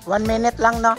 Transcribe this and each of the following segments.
1 minute lang, no?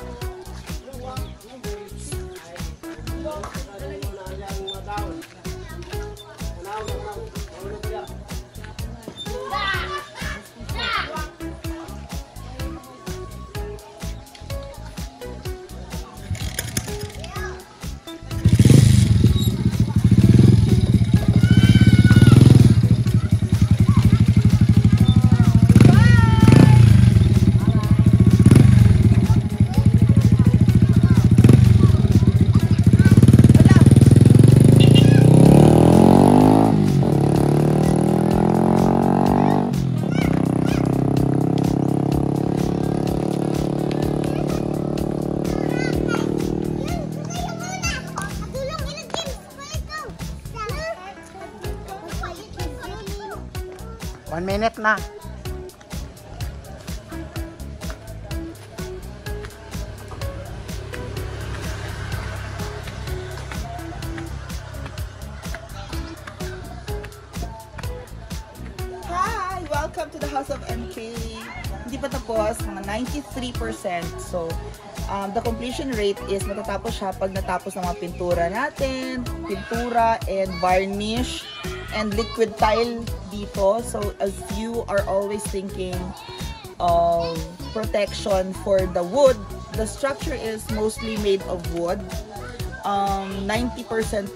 One minute na. Hi! Welcome to the House of MK. Hindi pa tapos, mga 93%. So, the completion rate is matatapos siya pag natapos ng mga pintura natin, pintura and varnish and liquid tile dito. So, as you are always thinking of protection for the wood, the structure is mostly made of wood. 90%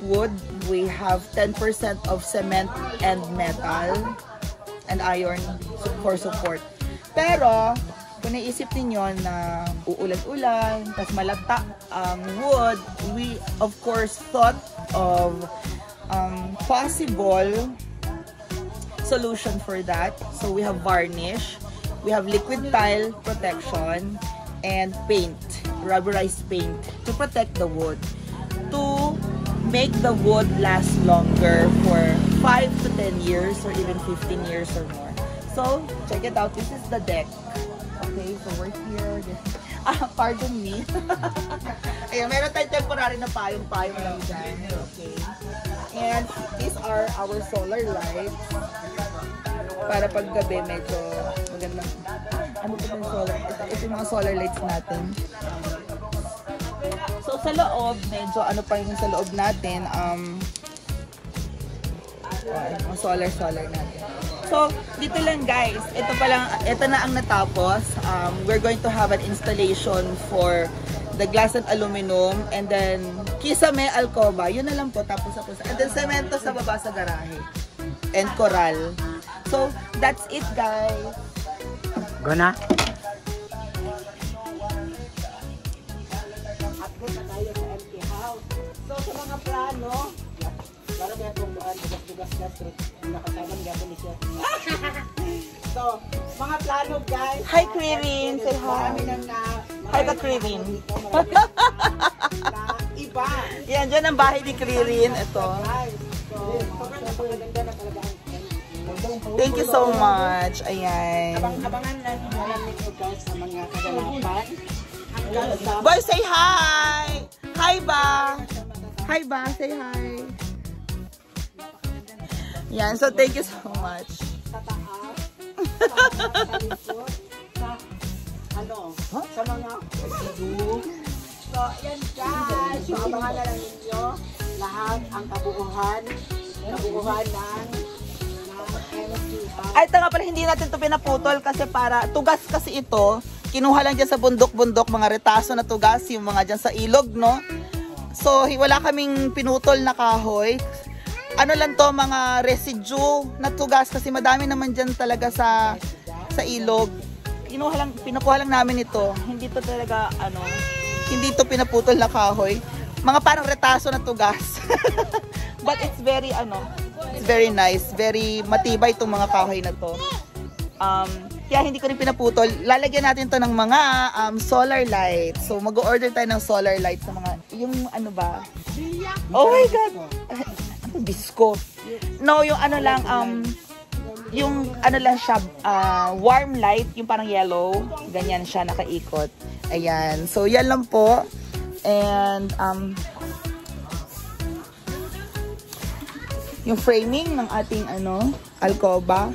wood. We have 10% of cement and metal and iron for support. Pero, kung naisip ninyo na uulan-ulan, tas malagta ang wood, we of course thought of possible solution for that. So we have varnish, we have liquid tile protection, and paint, rubberized paint to protect the wood, to make the wood last longer for 5 to 10 years or even 15 years or more. So check it out, this is the deck. Okay, so we're here. Pardon me. Ayan, meron tayong temporary na payong-payong lang dyan. Okay. And these are our solar lights. Para pag gabi, medyo maganda. Ano ito yung solar? Ito yung mga solar lights natin. So, sa loob, medyo ano pa yung sa loob natin. Mga solar natin. So, dito lang guys, ito na ang natapos. We're going to have an installation for the glass and aluminum, and then kisame alcoba, yun na lang po, tapos. And then semento sa baba sa garahe. And coral. So, that's it guys. Go na. Update na tayo sa MK House. So, sa mga plano, lalo na itong doon, tugas-tugas na nakataman gano'n siya. So, mga plano guys. Hi Krivin, say hi. Hi ka Krivin. Na iba. Yan, dyan ang bahay ni Krivin. Ito. So, maganda na talaga. Thank you so much. Ayan. Abangan lang namin ito guys sa mga kaganapan. Boy, say hi! Hi ba? Hi ba? Say hi. Yan, so thank you so much. Sa taas, sa likod, sa mga so, yan guys. So, abangan na lang ninyo lahat ang kabuuhan ng Ay, ito nga pala, hindi natin ito pinaputol kasi para, tugas kasi ito, kinuha lang dyan sa bundok-bundok, mga retaso na tugas, yung mga dyan sa ilog, no? So, wala kaming pinutol na kahoy. Ano lang to, mga residue na tugas kasi madami naman dyan talaga sa ilog. Pinukuha lang namin ito. Hindi to talaga, hindi to pinaputol na kahoy. Mga parang retaso na tugas. But it's very, it's very nice. Very matibay itong mga kahoy na to. Kaya hindi ko rin pinaputol. Lalagyan natin to ng mga solar lights. So, mag-order tayo ng solar lights sa mga, yung ano ba? Oh my God! Disco. No, yung ano lang, yung ano lang siya, warm light, yung parang yellow. Ganyan siya, nakaikot. Ayan. So, yan lang po. And, yung framing ng ating alcoba.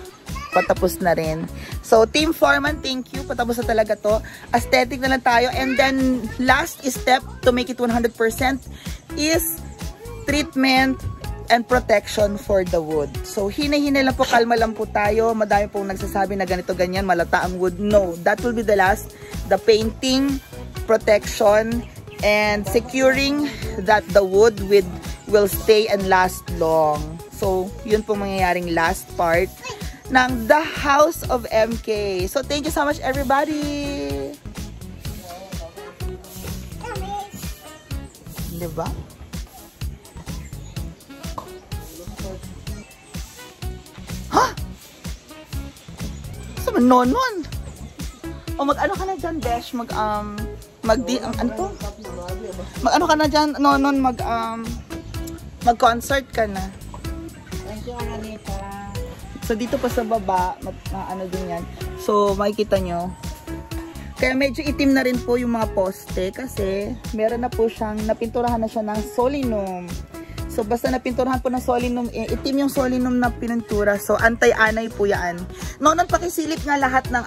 patapos na rin. So, Team Foreman, thank you. Patapos na talaga to. Aesthetic na lang tayo. And then, last step to make it 100% is treatment and protection for the wood. So, hinay-hinay lang po, kalma lang po tayo. Madami pong nagsasabi na ganito, ganyan, malata ang wood. No, that will be the last. The painting, protection, and securing that the wood will stay and last long. So, yun po mangyayaring last part ng The House of MK. So, thank you so much, everybody! Diba? Ha? Saan man nonon? O mag-ano ka na dyan, Besh? Ano to? Mag-ano ka na dyan, nonon? Mag-concert ka na. Thank you, Anita. So, dito pa sa baba, ano din yan. So, makikita nyo. Kaya medyo itim na rin po yung mga poste kasi meron na po siyang, napinturahan na siya ng solinum. So, basta napinturahan po ng solinum, itim yung solinum na pinuntura. So, anti-anay po yan. Noon, pakisilip nga lahat ng,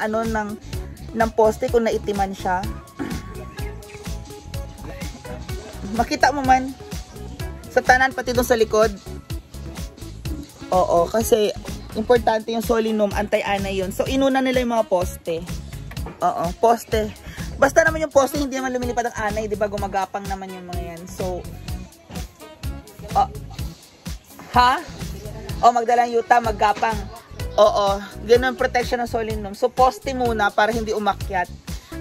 ng poste kung naitiman siya. Makita mo man sa tanan, pati doon sa likod. Oo, kasi importante yung solinum, anti-anay yun. So, inuna nila yung mga poste. Oo, poste. Basta naman yung poste, hindi naman lumilipad ang anay, di ba? Gumagapang naman yung mga yan. So, ha? O, magdalang yuta, maggapang. Oo, ganun protection ng solinum. So, poste muna para hindi umakyat.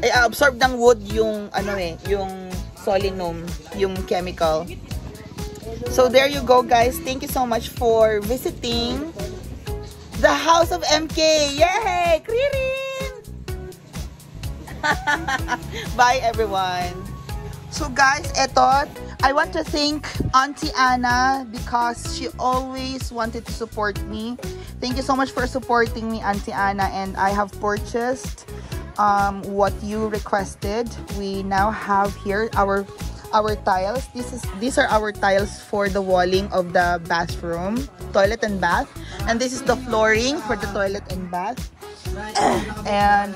Ay, absorb ng wood yung, yung solinum, yung chemical. So, there you go, guys. Thank you so much for visiting The House of MK. Yay! Kririn! Bye, everyone. So, guys, eto, I want to thank Auntie Anna because she always wanted to support me. Thank you so much for supporting me, Auntie Anna, and I have purchased what you requested. We now have here our tiles. These are our tiles for the walling of the bathroom, toilet and bath, and this is the flooring for the toilet and bath. And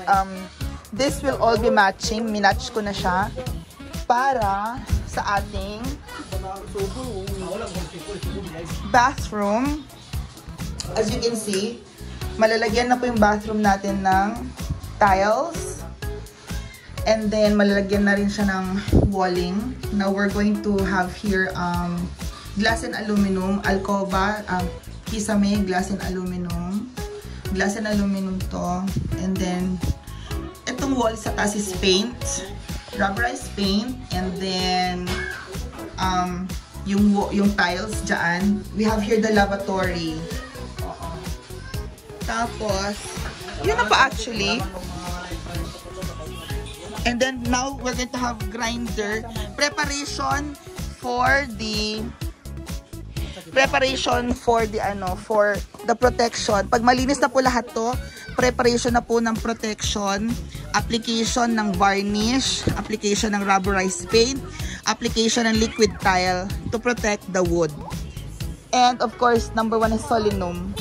this will all be matching. Minatch ko na siya para sa ating bathroom. As you can see, malalagyan na po yung bathroom natin ng tiles. And then, malalagyan na rin siya ng walling. Now, we're going to have here glass and aluminum, alcoba, kisame, glass and aluminum. Glass and aluminum to. And then, itong wall sa taas is paint, rubberized paint. And then, yung tiles dyan. We have here the lavatory. Tapos, yun na pa actually. And then now we're going to have grinder preparation for the protection. Pag malinis na po lahat to, preparation na po ng protection, application ng varnish, application ng rubberized paint, application ng liquid tile to protect the wood. And of course, number 1 is solinum.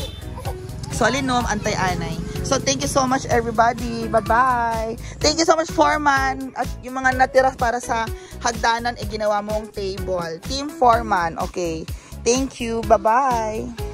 Solinum, anti-anay. So, thank you so much, everybody. Bye-bye. Thank you so much, Foreman. At yung mga natira para sa hagdanan, ginawa mong table. Team Foreman. Okay. Thank you. Bye-bye.